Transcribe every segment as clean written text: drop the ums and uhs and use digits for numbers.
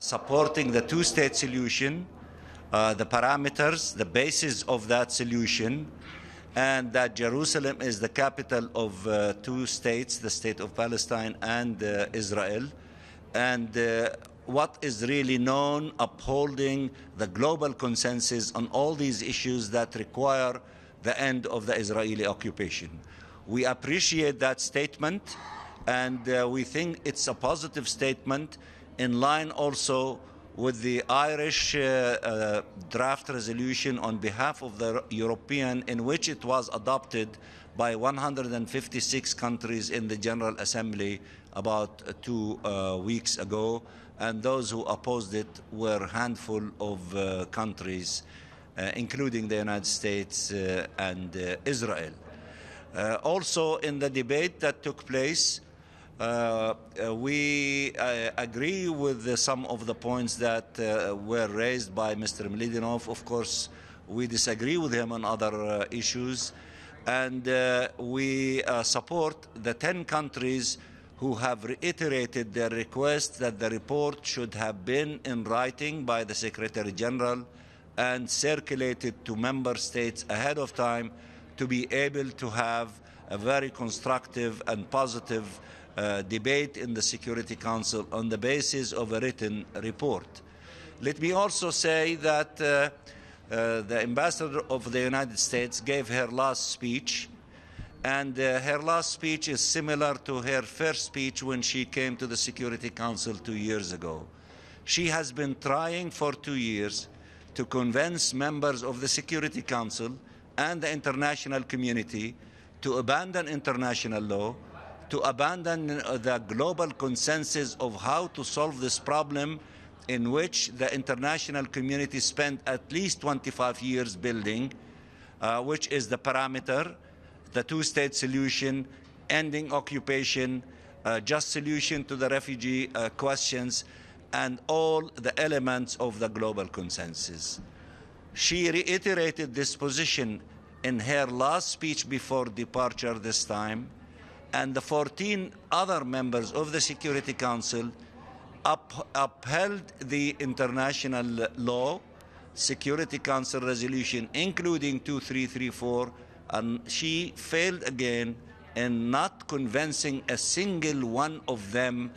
supporting the two-state solution, the parameters, the basis of that solution, and that Jerusalem is the capital of two states, the state of Palestine and Israel, and what is really known, upholding the global consensus on all these issues that require the end of the Israeli occupation. We appreciate that statement, and we think it's a positive statement in line also with the Irish draft resolution on behalf of the European, in which it was adopted by 156 countries in the General Assembly about 2 weeks ago, and those who opposed it were a handful of countries, including the United States and Israel. Also, in the debate that took place, we agree with some of the points that were raised by Mr. Mlidinov. Of course, we disagree with him on other issues, and we support the 10 countries who have reiterated their request that the report should have been in writing by the Secretary General and circulated to member states ahead of time to be able to have a very constructive and positive debate in the Security Council on the basis of a written report. Let me also say that the Ambassador of the United States gave her last speech, and her last speech is similar to her first speech when she came to the Security Council 2 years ago. She has been trying for 2 years to convince members of the Security Council and the international community to abandon international law, to abandon the global consensus of how to solve this problem, in which the international community spent at least 25 years building, which is the parameter, the two-state solution, ending occupation, just solution to the refugee questions, and all the elements of the global consensus. She reiterated this position in her last speech before departure this time, and the 14 other members of the Security Council upheld the international law, Security Council resolution, including 2334, and she failed again in not convincing a single one of them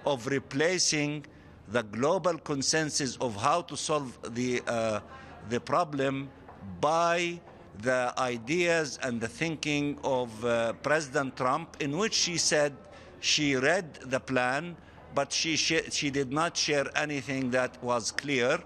of replacing the global consensus of how to solve the problem by the ideas and the thinking of President Trump, in which she said she read the plan, but she did not share anything that was clear.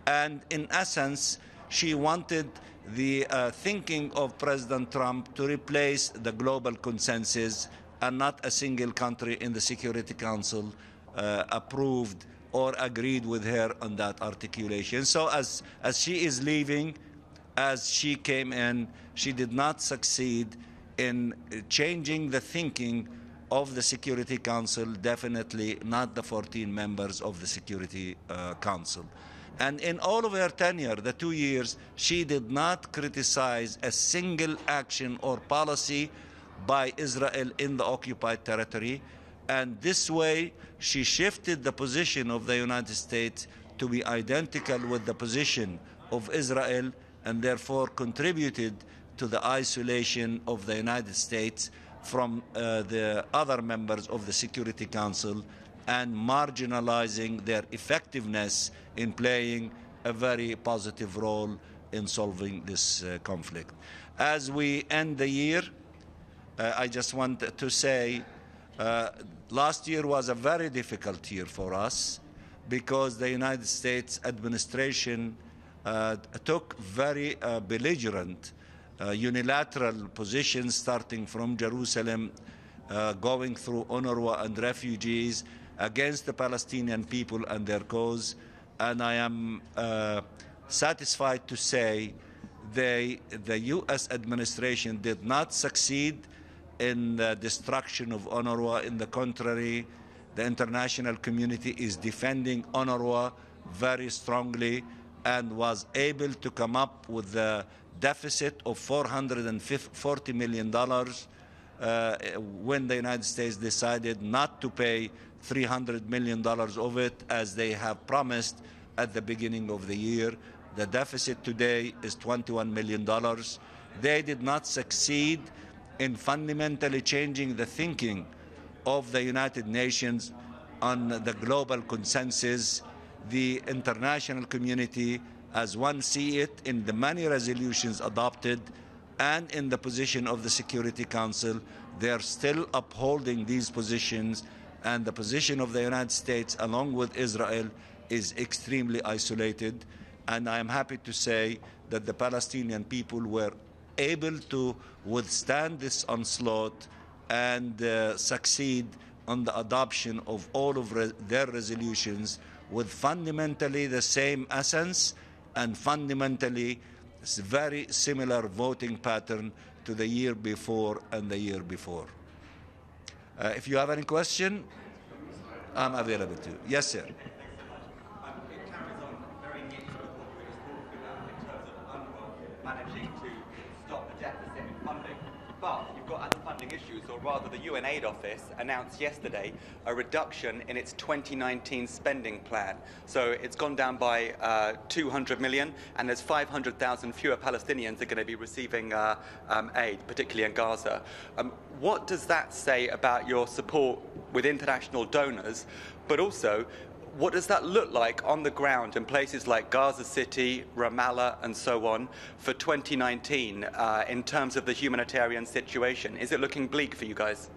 And in essence, she wanted the thinking of President Trump to replace the global consensus, and not a single country in the Security Council approved or agreed with her on that articulation. So as she is leaving, as she came in, she did not succeed in changing the thinking of the Security Council, definitely not the 14 members of the Security Council. And in all of her tenure, the 2 years, she did not criticize a single action or policy by Israel in the occupied territory. And this way, she shifted the position of the United States to be identical with the position of Israel, and therefore contributed to the isolation of the United States from the other members of the Security Council, and marginalizing their effectiveness in playing a very positive role in solving this conflict. As we end the year, I just want to say last year was a very difficult year for us, because the United States administration took very belligerent unilateral positions, starting from Jerusalem, going through UNRWA and refugees, against the Palestinian people and their cause. And I am satisfied to say the U.S. administration did not succeed in the destruction of UNRWA. In the contrary, the international community is defending UNRWA very strongly, and was able to come up with a deficit of $440 million when the United States decided not to pay $300 million of it, as they have promised at the beginning of the year. The deficit today is $21 million. They did not succeed in fundamentally changing the thinking of the United Nations on the global consensus. The international community, as one see it in the many resolutions adopted and in the position of the Security Council, they're still upholding these positions, and the position of the United States along with Israel is extremely isolated. And I am happy to say that the Palestinian people were able to withstand this onslaught and succeed on the adoption of all of their resolutions with fundamentally the same essence and fundamentally very similar voting pattern to the year before and the year before. If you have any question, I'm available to you. Yes, sir. Managing to stop the deficit in funding. But you've got other funding issues, or rather the UN Aid Office announced yesterday a reduction in its 2019 spending plan. So it's gone down by 200 million, and there's 500,000 fewer Palestinians are going to be receiving aid, particularly in Gaza. What does that say about your support with international donors, but also what does that look like on the ground in places like Gaza City, Ramallah, and so on for 2019 in terms of the humanitarian situation? Is it looking bleak for you guys?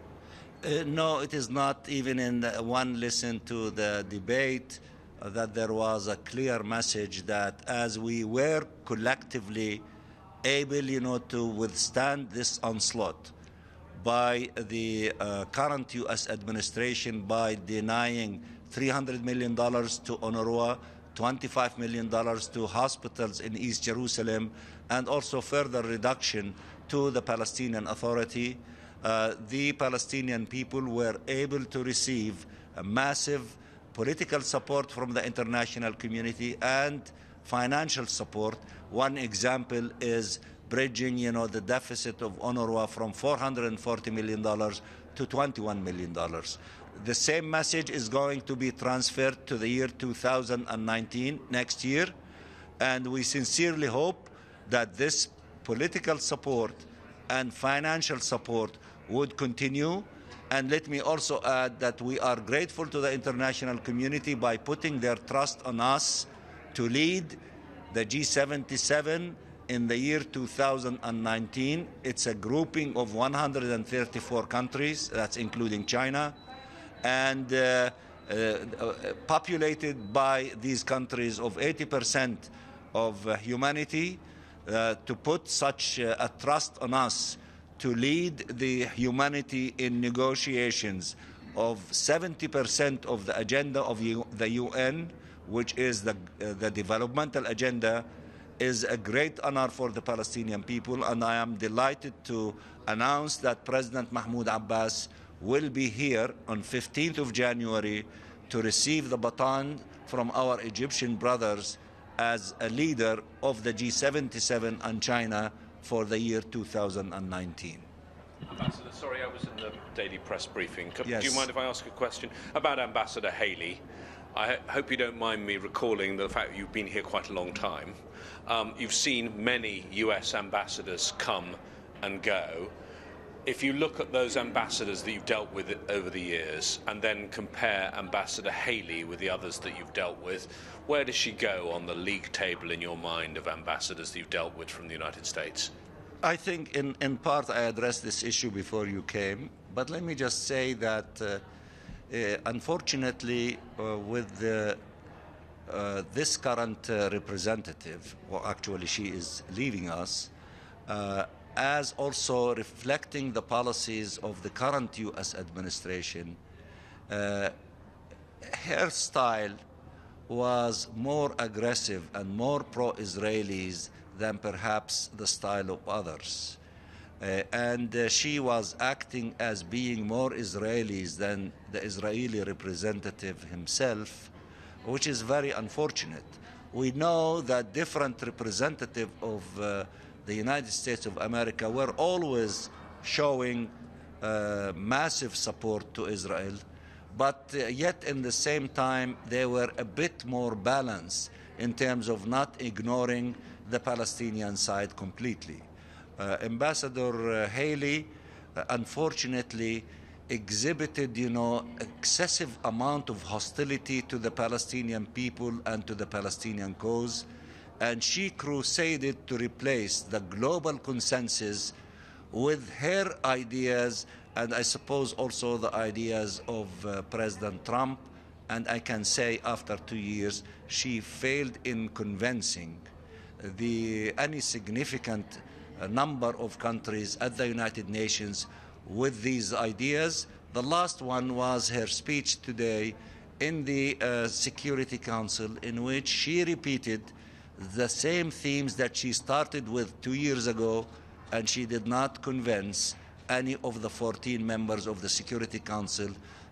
No, it is not. Even in one listen to the debate, that there was a clear message that as we were collectively able, to withstand this onslaught by the current U.S. administration by denying $300 million to UNRWA, $25 million to hospitals in East Jerusalem, and also further reduction to the Palestinian Authority. The Palestinian people were able to receive a massive political support from the international community and financial support. One example is bridging, the deficit of UNRWA from $440 million to $21 million. The same message is going to be transferred to the year 2019, next year, and we sincerely hope that this political support and financial support would continue. And let me also add that we are grateful to the international community by putting their trust on us to lead the G77 in the year 2019. It's a grouping of 134 countries, that's including China, and populated by these countries of 80% of humanity, to put such a trust on us to lead the humanity in negotiations of 70% of the agenda of the UN, which is the developmental agenda, is a great honor for the Palestinian people. And I am delighted to announce that President Mahmoud Abbas will be here on 15th of January to receive the baton from our Egyptian brothers as a leader of the G77 and China for the year 2019. Ambassador, sorry, I was in the daily press briefing. Yes. Do you mind if I ask a question about Ambassador Hayley? I hope you don't mind me recalling the fact that you've been here quite a long time. You've seen many US ambassadors come and go. If you look at those ambassadors that you've dealt with over the years and then compare Ambassador Hayley with the others that you've dealt with, where does she go on the league table in your mind of ambassadors that you've dealt with from the United States? I think in part I addressed this issue before you came, but let me just say that unfortunately with this current representative, well, actually she is leaving us, as also reflecting the policies of the current U.S. administration, her style was more aggressive and more pro-Israelis than perhaps the style of others. And she was acting as being more Israelis than the Israeli representative himself, which is very unfortunate. We know that different representatives of the United States of America were always showing massive support to Israel, but yet in the same time they were a bit more balanced in terms of not ignoring the Palestinian side completely. Ambassador Hayley, unfortunately, exhibited, excessive amount of hostility to the Palestinian people and to the Palestinian cause, and she crusaded to replace the global consensus with her ideas, and I suppose also the ideas of President Trump. And I can say after 2 years, she failed in convincing any significant number of countries at the United Nations with these ideas. The last one was her speech today in the Security Council, in which she repeated the same themes that she started with 2 years ago, and she did not convince any of the 14 members of the Security Council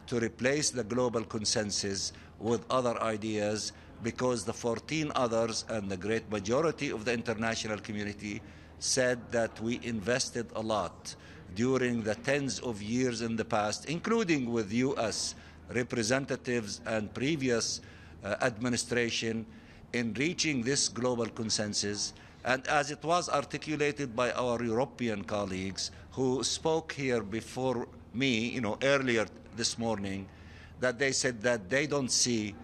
to replace the global consensus with other ideas, because the 14 others and the great majority of the international community said that we invested a lot during the tens of years in the past, including with U.S. representatives and previous administration, in reaching this global consensus. And as it was articulated by our European colleagues who spoke here before me, earlier this morning, that they said that they don't see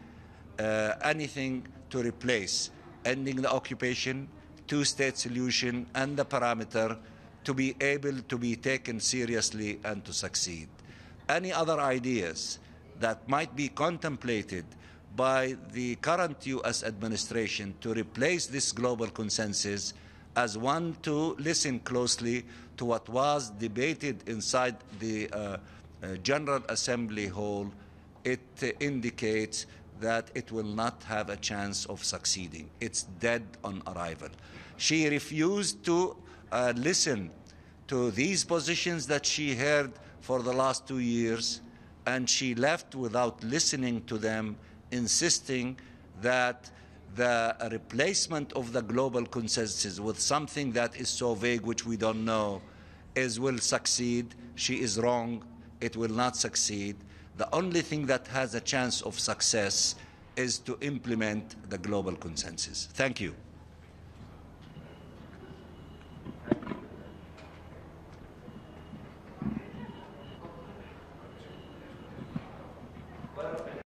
anything to replace ending the occupation, two-state solution, and the parameter to be able to be taken seriously and to succeed. Any other ideas that might be contemplated by the current U.S. administration to replace this global consensus, as one to listen closely to what was debated inside the General Assembly Hall, it indicates that it will not have a chance of succeeding. It's dead on arrival. She refused to listen to these positions that she heard for the last 2 years, and she left without listening to them, insisting that the replacement of the global consensus with something that is so vague, which we don't know, will succeed. She is wrong. It will not succeed. The only thing that has a chance of success is to implement the global consensus. Thank you.